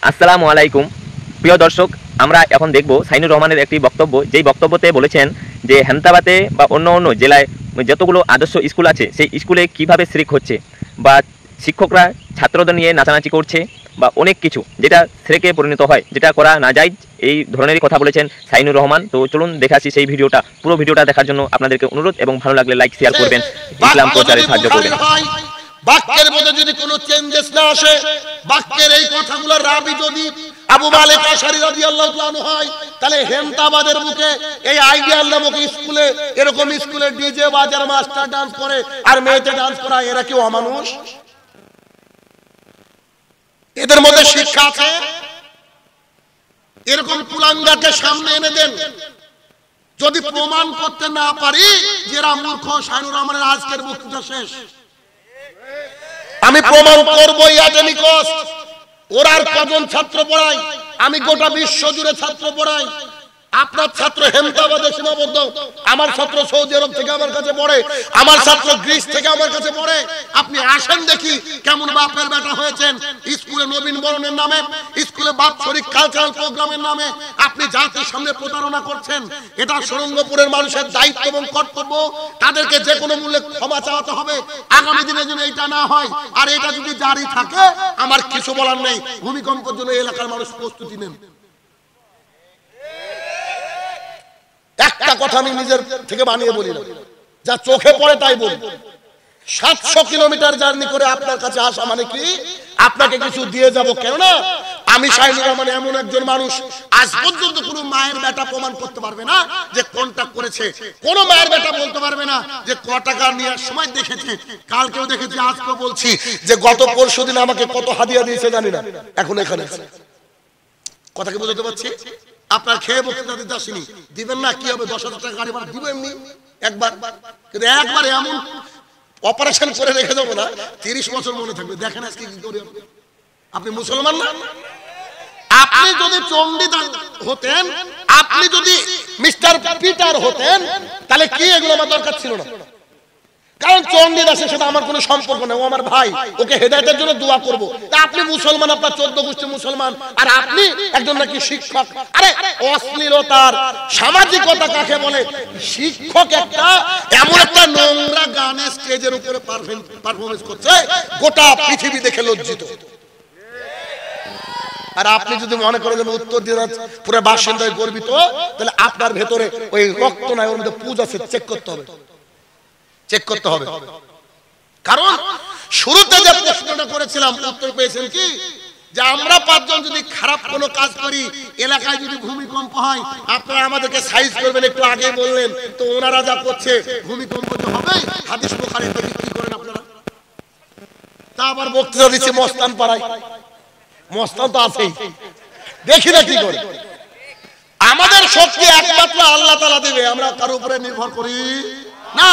আসসালামু আলাইকুম প্রিয় দর্শক, আমরা এখন দেখব সাইনুর রহমানের একটি বক্তব্য, যেই বক্তব্যতে বলেছেন যে হেমতাবাদে বা অন্য অন্য জেলায় যতগুলো আদর্শ স্কুল আছে সেই স্কুলে কিভাবে শিরক হচ্ছে বা শিক্ষকরা ছাত্রদের নিয়ে নাচানাচি করছে বা অনেক কিছু যেটা শিরকে পরিণত হয়, যেটা করা না যায়, এই ধরনেরই কথা বলেছেন সাইনুর রহমান। তো চলুন দেখে আসি সেই ভিডিওটা। পুরো ভিডিওটা দেখার জন্য আপনাদেরকে অনুরোধ, এবং ভালো লাগলে লাইক শেয়ার করবেন, ইসলাম প্রচারে সাহায্য করবেন। বাক্যের মধ্যে যদি কোনো চেঞ্জেস না আসে, বাক্যের এই কথাগুলো রাবি যদি আবু মালিক আশারী রাদিয়াল্লাহু তাআলা আনহু হয়, তাহলে হেমতাবাদের মুখে এই আইডিয়াল নামক স্কুলে এরকম স্কুলে ডিজে বাজার মাস্টার ডান্স করে আর মেয়েতে ডান্স করা, এরা কি অমানুষ? এদের মধ্যে শিক্ষা আছে? এরকম কুলাঙ্গাকে সামনে এনে দেন। যদি প্রমাণ করতে না পারি যে এরা মূর্খ, সাইনুর রহমানের আজকের বক্তৃতা শেষ। আমি প্রমাণ করবো। ওরা আর কজন ছাত্র পড়াই? আমি গোটা বিশ্ব জুড়ে ছাত্র পড়াই। আপনার ছাত্র হেমতাবাদে সীমাবদ্ধ, আমার ছাত্র সৌদি আরব থেকে আমার কাছে পড়ে, আমার ছাত্র গ্রিস থেকে আমার কাছে পড়ে। আপনি আসেন দেখি কেমন বাপের বেটা হয়েছেন। স্কুলে নবীন বরণের নামে, স্কুলে বাৎসরিক কালচারাল প্রোগ্রামের নামে আপনি জাতির সামনে প্রতারণা করছেন। এটা সুরঙ্গপুরের মানুষের দায়িত্ব এবং কর্তব্য। তাদেরকে যে কোনো মূল্যে ক্ষমা চাওয়াতে হবে। আগামী দিনে যেন এটা না হয়, আর এটা যদি জারি থাকে আমার কিছু বলার নেই। ভূমিকম্পের জন্য এলাকার মানুষ প্রস্তুতি নেন। একটা কথা আমি নিজের থেকে বানিয়ে বলি না, যা চোখে পড়ে তাই বলি। 700 কিলোমিটার জার্নি করে আপনার কাছে আসা মানে কি আপনাকে কিছু দিয়ে যাব? কেননা আমি সাইনুর রহমান এমন একজন মানুষ, আজ পর্যন্ত কোনো মায়ের বেটা প্রমাণ করতে পারবে না যে কন্টাক্ট করেছে। কোনো মায়ের বেটা বলতে পারবে না যে ক টাকা নেওয়ার সময় দেখেছে। কালকেও দেখেছি, আজকেও বলছি যে গত পরশুদিন আমাকে কত হাদিয়া দিয়েছে জানি না। এখন এখানে কথা কি বুঝতে পারছি? আপনার খেয়ে বক্তৃতা দিতে আসেনি, দিবেন না, কি হবে? 10,000 টাকা গাড়ি ভাড়া দিব এমনি একবার। কিন্তু একবার এমন অপারেশন করে রেখে দেবো না, 30 বছর মনে থাকবে। দেখেন আজকে কি করে। আপনি মুসলমান না? আপনি যদি চণ্ডীদাস হতেন, আপনি যদি মিস্টার পিটার হতেন, তাহলে কি এগুলো আমার দরকার ছিল না। কারণ চণ্ডীদাসের সাথে আমার কোনো সম্পর্ক নেই, ও আমার ভাই, ওকে হেদায়েতের জন্য দোয়া করব। তা আপনি মুসলমান, আপনার 14 গোষ্ঠী মুসলমান, আর আপনি একজন নাকি শিক্ষক। আরে অশ্লীলতার সামাজিকতা কাকে বলে? শিক্ষক একটা এমন একটা নোংরা গানে স্টেজের উপরে পারফরমেন্স করছে, গোটা পৃথিবী দেখে লজ্জিত। আর আপনি যদি মনে করেন যে উত্তর দিনাজপুরের বাসিন্দায় গর্বিত, তাহলে আপনার ভেতরে ওই রক্ত নাই, ওর মধ্যে পুজ আছে, চেক করতে হবে, চেক করতে হবে। কারণ শুরুতে যে প্রশ্নটা করেছিলাম, উত্তর পেয়েছেন কি যে আমরা 5 জন যদি খারাপ কোনো কাজ করি, এলাকায় যদি ভূমিকম্প হয়, আপনারা আমাদেরকে সাইজ করবেন। একটু আগে বললেন তো ওনারা যা করছে ভূমিকম্প তো হবেই। হাদিস বুখারীতে কি করেন আপনারা? তা আবার বক্তৃতা দিচ্ছে মস্তান পাড়ায়। মস্তান তো আছেই, দেখি না কি করে। আমাদের শক্তি একমাত্র আল্লাহ তাআলা দেবে, আমরা কারো উপরে নির্ভর করি না।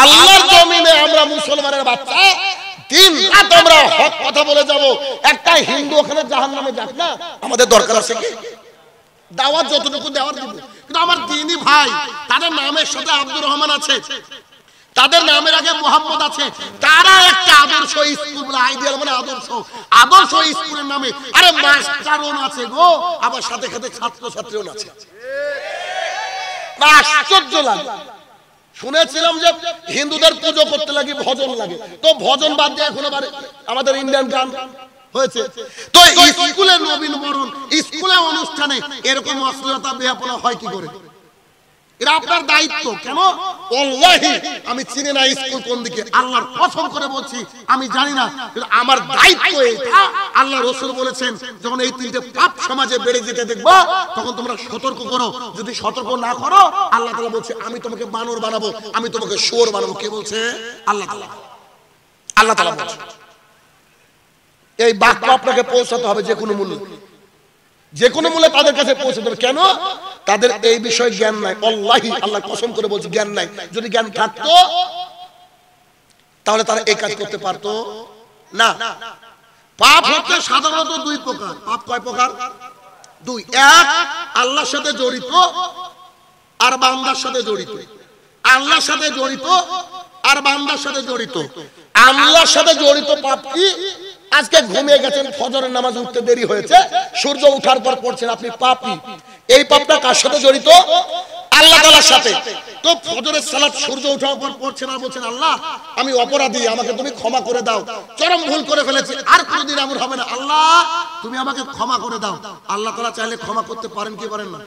আল্লাহর জমিনে আমরা মুসলমানের বাচ্চা, দিন রাত আমরা হক কথা বলে যাব। একটা হিন্দু ওখানে জাহান্নামে যাক না, আমাদের দরকার আছে কি? দাওয়াত যতটুকু দেওয়ার দিব। কিন্তু আমার দ্বীনি ভাই, তাদের নামের সাথে আব্দুর রহমান আছে, তাদের নামের আগে মোহাম্মদ আছে, তারা একটা আদর্শ স্কুল বলে, আইডিয়াল মানে আদর্শ, আদর্শ স্কুলের নামে আরে মাস্টারও আছে গো, আবার সাথে সাথে ছাত্র ছাত্রীও আছে। আশ্চর্য লাগে। শুনেছিলাম যে হিন্দুদের পুজো করতে লাগে, ভজন লাগে, তো ভজন বাদ দিয়ে এখন আবার আমাদের ইন্ডিয়ান গান হয়েছে। তো স্কুলে নবীন বরণ, স্কুলে অনুষ্ঠানে এরকম অশ্লীলতা বেহাপনা হয় কি করে? এটা আপনার দায়িত্ব। কেন? ওয়াল্লাহি আমি চিনি না স্কুল কোন দিকে, আল্লাহর কসম করে বলছি আমি জানি না, কিন্তু আমার দায়িত্ব এটা। আল্লাহ রাসূল বলেছেন যখন এই 3টে পাপ সমাজে বেড়ে যেতে দেখবা, তখন তোমরা সতর্ক করো। যদি সতর্ক না করো, আল্লাহ তাআলা বলছে আমি তোমাকে বানর বানাবো, আমি তোমাকে শুয়োর বানাবো। কে বলছে? আল্লাহ তাআলা। আল্লাহ তাআলা বলছে। এই বাক্য আপনাকে পৌঁছাতে হবে যে কোনো মূল্যে, যে কোনো মূল্যে তাদের কাছে পৌঁছে দেবে। কেন? তাদের এই বিষয়ে জ্ঞান নাই। আল্লাহি, আল্লাহ কসম করে বলছি জ্ঞান নাই। যদি জ্ঞান থাকতো তাহলে তারা এই কাজ করতে পারতো না। পাপ হচ্ছে সাধারণত 2 প্রকার। পাপ কয় প্রকার? 2। এক, আল্লাহর সাথে জড়িত আর বান্দার সাথে জড়িত। আল্লাহর সাথে জড়িত আর বান্দার সাথে জড়িত। আল্লাহর সাথে জড়িত পাপ কি? আজকে ঘুমিয়ে গেছেন, ফজরের নামাজ উঠতে দেরি হয়েছে, সূর্য ওঠার পর পড়ছেন, আপনি পাপী। এই পাপটা কার সাথে জড়িত? আল্লাহ তাআলার সাথে। তো ফজরের সালাত সূর্য ওঠার পর পড়ছেন আর বলছেন, আল্লাহ আমি অপরাধী, আমাকে তুমি ক্ষমা করে দাও, চরম ভুল করে ফেলেছি, আর কোনোদিন এমন হবে না, আল্লাহ তুমি আমাকে ক্ষমা করে দাও। আল্লাহ তাআলা চাইলে ক্ষমা করতে পারেন কি পারেন না?